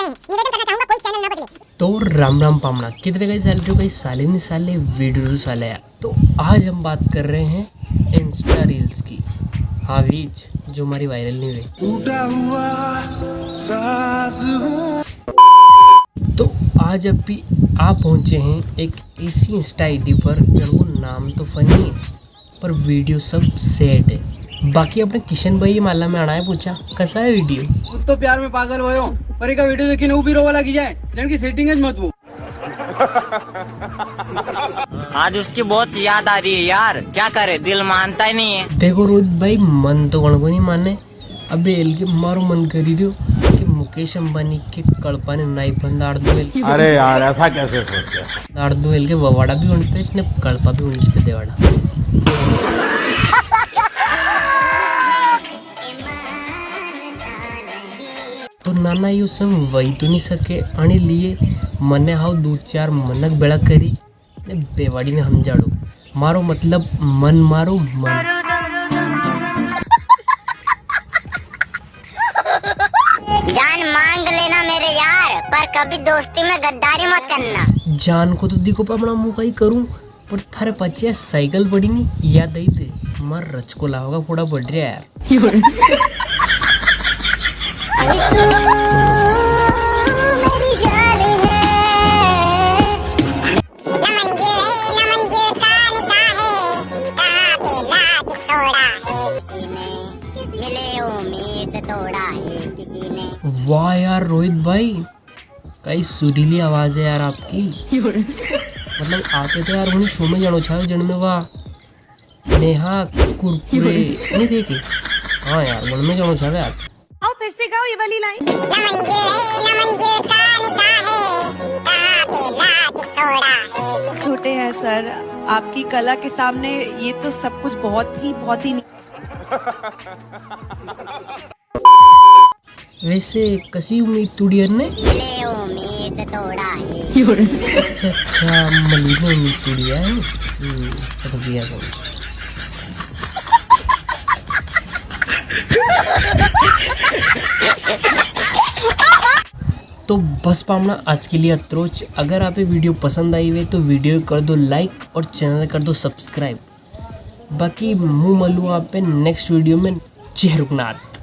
हैं। निवेदन करना चाहूंगा कोई चैनल ना बदले। तो राम राम पामना कितने कई साल जो कई साले नहीं साले वीडियो साले यार। तो आज हम बात कर रहे हैं इंस्टा रील्स की। हाँ वीच जो हमारी वायरल नहीं हुई। तो आज अभी आप पहुंचे हैं एक ऐसी इंस्टा आईडी पर जिनको नाम तो फनी है पर वीडियो सब सैड है। बाकी अपने किशन भाई माला में आना है पूछा कैसा है वीडियो। खुद तो प्यार में पागल हुए हो पर एक वीडियो देखी ना वो भी रोवा लगी जाए जन की सेटिंग है मत वो। आज उसकी बहुत याद आ रही है यार, क्या करे दिल मानता ही नहीं है। देखो रोहित भाई मन तो कौन को नहीं माने। अबे एल के मारो मन करी दियो कि मुकेश अंबानी के कड़पा ने नाई बंदाड़ दो। अरे यार ऐसा कैसे सोचा। दाड़ दो एल के ववाड़ा भी उन पे इसने कड़पा भी उन पे देवाड़ा। तो नाना यू सब वही तो नहीं सके आणि लिए मने हाव दो चार मनक बेड़ा करी ने बेवाड़ी ने हम जाड़ो मारो मतलब मन मारो मन। जान मांग लेना मेरे यार पर कभी दोस्ती में गद्दारी मत करना। जान को तो दिखो अपना मुँह ही करूं पर थारे पचे साइकिल पड़ी नहीं याद आई थे मार रच को लाओगा पूरा बढ़ रहा यार। वाह यार रोहित भाई कई सुरीली आवाज है यार आपकी। मतलब आते तो यार उन्हें शो में जानो छावे जन में वाह नेहा कुरकुरे नहीं देखे। हाँ यार वन में जानो छावे आप। आओ फिर से गाओ ये वाली लाइन। छोटे हैं सर, आपकी कला के सामने ये तो सब कुछ बहुत ही वैसे कसी उम्मीद तुड़ियर ने उम्मीद तोड़ा है। अच्छा मलिने उम्मीद तुड़िया है। समझ गया समझ। तो बस पामना आज के लिए अत्रोच। अगर आप ये वीडियो पसंद आई हुई तो वीडियो कर दो लाइक और चैनल कर दो सब्सक्राइब। बाकी मुँह मलू आप पे नेक्स्ट वीडियो में। जय रुगनाथ।